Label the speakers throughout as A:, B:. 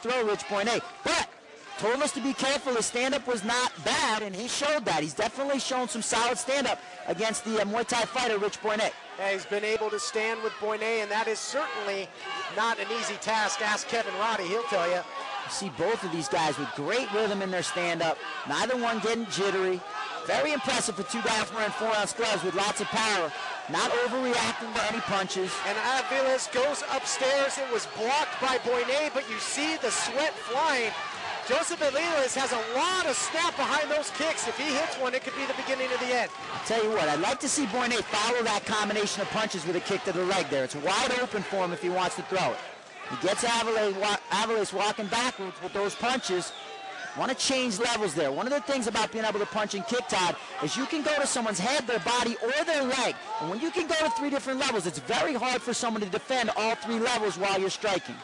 A: throw, Rich Boyne. But told us to be careful. His stand-up was not bad, and he showed that. He's definitely shown some solid stand-up against the Muay Thai fighter, Rich Boyne.
B: Yeah, he's been able to stand with Boyne, and that is certainly not an easy task. Ask Kevin Roddy, he'll tell you.
A: You see both of these guys with great rhythm in their stand-up. Neither one getting jittery. Very impressive for two guys wearing 4-ounce gloves with lots of power. Not overreacting to any punches.
B: And Aviles goes upstairs. It was blocked by Boyne, but you see the sweat flying. Joseph Aviles has a lot of snap behind those kicks. If he hits one, it could be the beginning of the end.
A: I'll tell you what, I'd like to see Boyne follow that combination of punches with a kick to the leg there. It's wide open for him if he wants to throw it. He gets Aviles walking backwards with those punches. Want to change levels there. One of the things about being able to punch and kick, Todd, is you can go to someone's head, their body, or their leg. And when you can go to 3 different levels, it's very hard for someone to defend all 3 levels while you're striking.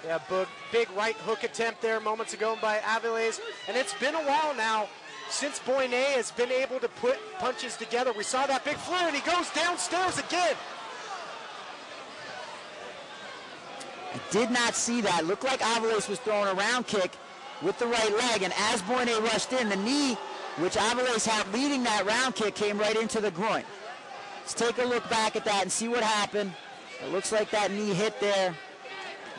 B: Yeah, big right hook attempt there moments ago by Aviles. And it's been a while now since Boyne has been able to put punches together. We saw that big flare, and he goes downstairs again.
A: I did not see that. Looked like Aviles was throwing a round kick with the right leg, and as Boyne rushed in, the knee, which Aviles had leading that round kick, came right into the groin. Let's take a look back at that and see what happened. It looks like that knee hit there.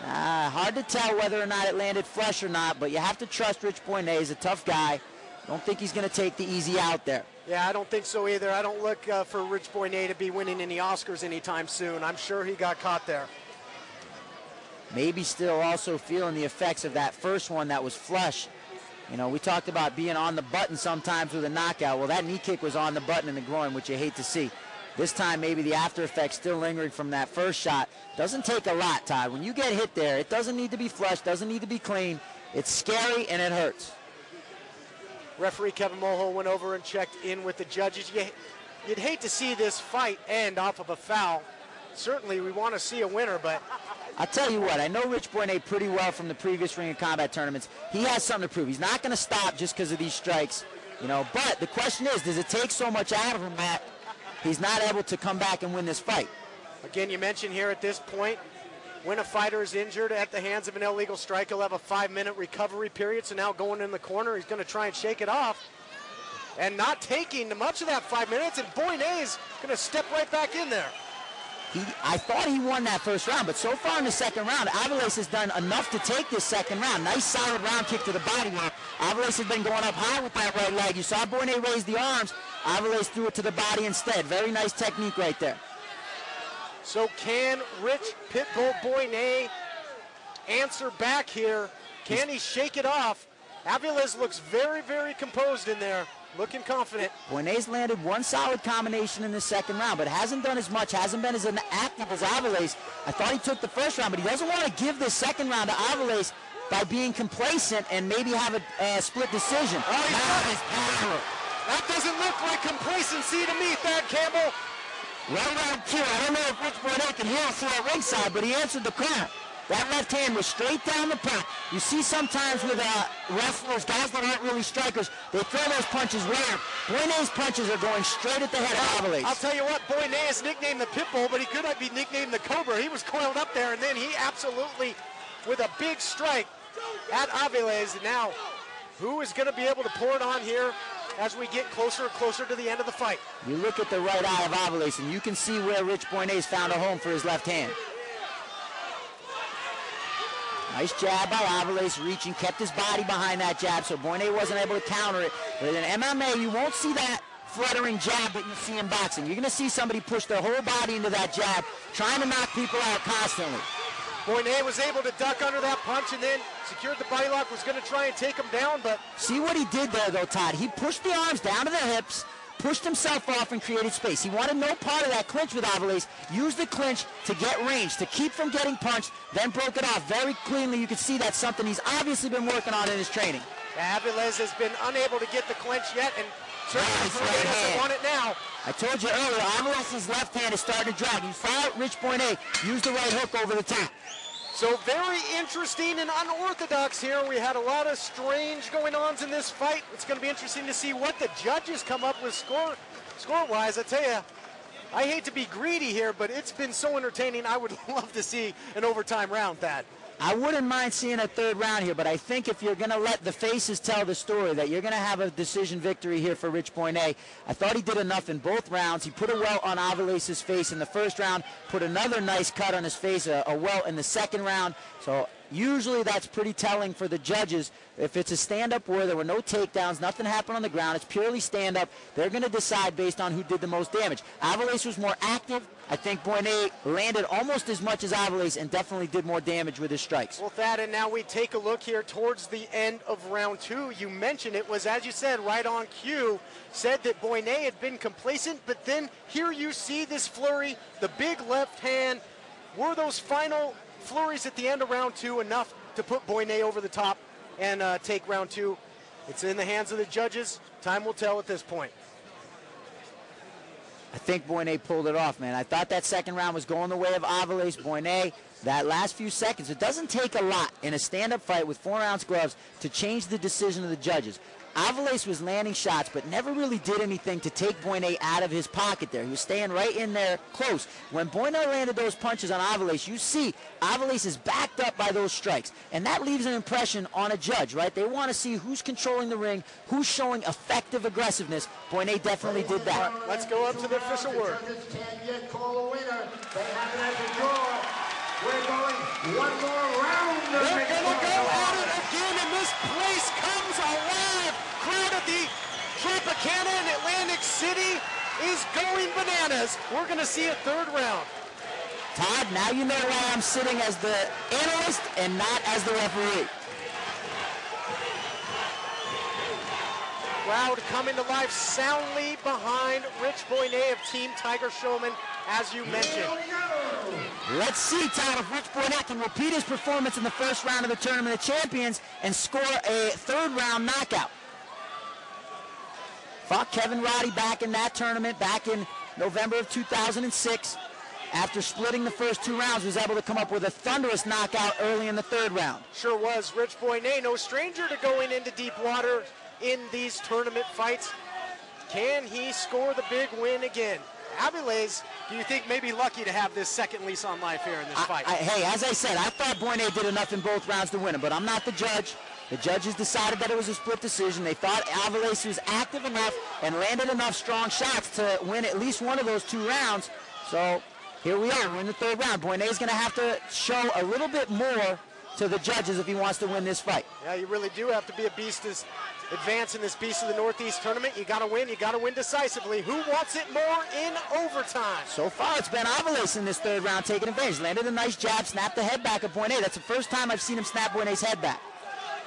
A: Hard to tell whether or not it landed flush or not, but you have to trust Rich Boyne. He's a tough guy. Don't think he's going to take the easy out there.
B: Yeah, I don't think so either. I don't look for Rich Boyne to be winning any Oscars anytime soon. I'm sure he got caught there.
A: Maybe still also feeling the effects of that first one that was flush. You know, we talked about being on the button sometimes with a knockout. Well, that knee kick was on the button in the groin, which you hate to see. This time, maybe the after effects still lingering from that first shot. Doesn't take a lot, Todd. When you get hit there, it doesn't need to be flush, doesn't need to be clean. It's scary, and it hurts.
B: Referee Kevin Mulhall went over and checked in with the judges. You'd hate to see this fight end off of a foul. Certainly, we want to see a winner, but
A: I'll tell you what, I know Rich Boyne pretty well from the previous Ring of Combat tournaments. He has something to prove. He's not going to stop just because of these strikes, you know. But the question is, does it take so much out of him that he's not able to come back and win this fight?
B: Again, you mentioned here at this point, when a fighter is injured at the hands of an illegal strike, he'll have a 5-minute recovery period. So now going in the corner, he's going to try and shake it off. And not taking much of that 5 minutes, and Boyne is going to step right back in there.
A: I thought he won that first round, but so far in the second round, Aviles has done enough to take this second round. Nice solid round kick to the body where Aviles has been going up high with that right leg. You saw Boyne raise the arms. Aviles threw it to the body instead. Very nice technique right there.
B: So can Rich Pitbull Boyne answer back here? Can he shake it off? Aviles looks very, very composed in there. Looking confident.
A: Boyne's landed one solid combination in the second round, but hasn't done as much, hasn't been as active as Aviles. I thought he took the first round, but he doesn't want to give this second round to Aviles by being complacent and maybe have a split decision.
B: Oh, that doesn't look like complacency to me, Thad Campbell.
A: Right round 2. I don't know if Rich Boyne can hear us here at ringside, but he answered the call. That left hand was straight down the back. You see sometimes with wrestlers, guys that aren't really strikers, they throw those punches where Boyne's punches are going straight at the head of Aviles.
B: I'll tell you what, Boyne is nicknamed the Pitbull, but he could not be nicknamed the Cobra. He was coiled up there, and then he absolutely, with a big strike at Aviles. Now, who is going to be able to pour it on here as we get closer and closer to the end of the fight?
A: You look at the right eye of Aviles, and you can see where Rich Boyne's found a home for his left hand. Nice jab by Aviles, reaching, kept his body behind that jab, so Boyne wasn't able to counter it. But in MMA, you won't see that fluttering jab that you see in boxing. You're going to see somebody push their whole body into that jab, trying to knock people out constantly.
B: Boyne was able to duck under that punch and then secured the body lock, was going to try and take him down, but...
A: See what he did there, though, Todd. He pushed the arms down to the hips, pushed himself off and created space. He wanted no part of that clinch with Aviles, used the clinch to get range, to keep from getting punched, then broke it off very cleanly. You can see that's something he's obviously been working on in his training.
B: Aviles has been unable to get the clinch yet, and certainly doesn't want it now.
A: I told you earlier, Aviles' left hand is starting to drag. You saw Rich Boyne use the right hook over the top.
B: So very interesting and unorthodox here. We had a lot of strange going-ons in this fight. It's going to be interesting to see what the judges come up with score-wise. I tell you, I hate to be greedy here, but it's been so entertaining. I would love to see an overtime round, Thad.
A: I wouldn't mind seeing a third round here, but I think if you're going to let the faces tell the story, that you're going to have a decision victory here for Rich Boyne. I thought he did enough in both rounds. He put a welt on Avilase's face in the first round, put another nice cut on his face, a welt in the second round. So usually that's pretty telling for the judges. If it's a stand-up war, there were no takedowns, nothing happened on the ground, it's purely stand-up, they're going to decide based on who did the most damage. Avilase was more active. I think Boyne landed almost as much as Avilase and definitely did more damage with his strikes.
B: Well, Thad, and now we take a look here towards the end of round 2. You mentioned it was, as you said, right on cue. Said that Boyne had been complacent, but then here you see this flurry, the big left hand. Were those final flurries at the end of round 2 enough to put Boyne over the top and take round 2? It's in the hands of the judges. Time will tell at this point.
A: I think Boyne pulled it off, man. I thought that second round was going the way of Avilase. Boyne, that last few seconds, it doesn't take a lot in a stand-up fight with 4-ounce gloves to change the decision of the judges. Avilase was landing shots, but never really did anything to take Boyne out of his pocket there. He was staying right in there close. When Boyne landed those punches on Avilase, you see Avilase is backed up by those strikes, and that leaves an impression on a judge, right? They want to see who's controlling the ring, who's showing effective aggressiveness. Boyne definitely did that.
B: Let's go up to the official word.
C: We're going one more round.
B: We're going to go at it again, and this place comes alive. Crowd at the Tropicana in Atlantic City is going bananas. We're going to see a third round.
A: Todd, now you know why I'm sitting as the analyst and not as the referee.
B: Crowd coming to life soundly behind Rich Boyne of Team Tiger Showman, as you mentioned.
A: Let's see, Todd, if Rich Boyne can repeat his performance in the first round of the Tournament of Champions and score a third round knockout. Fought Kevin Roddy back in that tournament back in November of 2006. After splitting the first 2 rounds, was able to come up with a thunderous knockout early in the third round.
B: Sure was. Rich Boyne, no stranger to going into deep water in these tournament fights. Can he score the big win again? Avilase, do you think maybe lucky to have this second lease on life here in this fight?
A: Hey, as I said, I thought Boyne did enough in both rounds to win it, but I'm not the judge. The judges decided that it was a split decision. They thought Avilase was active enough and landed enough strong shots to win at least one of those 2 rounds. So here we are. We're in the third round. Boyne is going to have to show a little bit more to the judges if he wants to win this fight.
B: Yeah, you really do have to be a beast as advance in this Beast of the Northeast tournament. You got to win decisively. Who wants it more in overtime?
A: So far, it's been Avilase in this third round taking advantage. Landed a nice jab, snapped the head back of Boyne. That's the first time I've seen him snap Boyne's head back.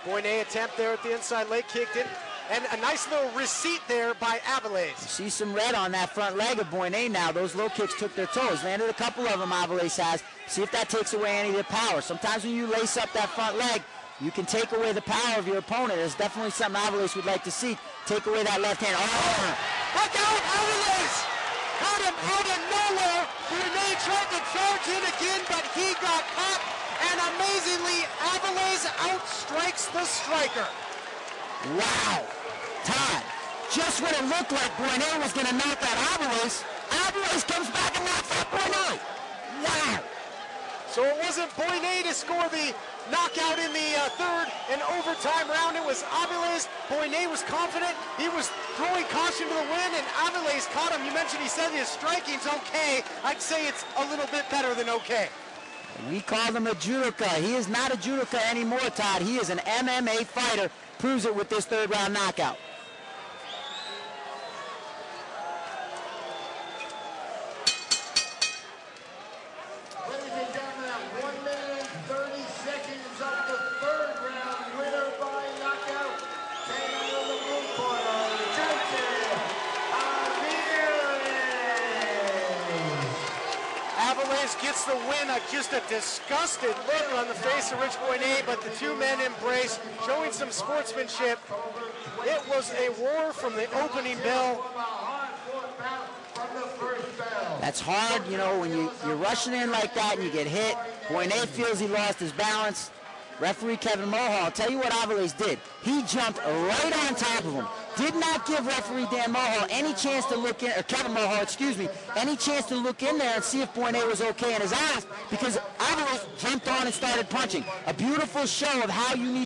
B: Boyne attempt there at the inside leg, kicked in. And a nice little receipt there by Avilase.
A: You see some red on that front leg of Boyne now. Those low kicks took their toes. Landed a couple of them, Avilase has. See if that takes away any of the power. Sometimes when you lace up that front leg, you can take away the power of your opponent. It's definitely something Avilase would like to see. Take away that left hand. Oh!
B: Look out, Avilase! Caught him out of nowhere. Boyne tried to charge in again, but he got caught. And amazingly, Avilase outstrikes the striker.
A: Wow. Todd, just when it looked like Boyne was going to knock out Avilase, Avilase comes back and knocks out Boyne. Wow.
B: So it wasn't Boyne to score the knockout in the third and overtime round. It was Avilase. Boyne was confident. He was throwing caution to the wind, and Avilase caught him. You mentioned he said his striking's okay. I'd say it's a little bit better than okay.
A: We call him a judoka. He is not a judoka anymore, Todd. He is an MMA fighter. Proves it with this third round knockout.
C: Ladies and gentlemen, at 1 minute and 30 seconds of the third round, winner by knockout, taking on the blue corner,
B: Avilase gets the win. Just a disgusted look on the face of Rich Boyne, but the two men embrace, showing some sportsmanship. It was a war from the opening bell.
A: That's hard, you know, when you're rushing in like that and you get hit. Boyne feels he lost his balance. Referee Kevin Mulhall, I'll tell you what Avilase did. He jumped right on top of him, did not give referee Dan Mulhall any chance to look in, or Kevin Mulhall, excuse me, any chance to look in there and see if Boyne was okay in his eyes, because Avalos jumped on and started punching. A beautiful show of how you need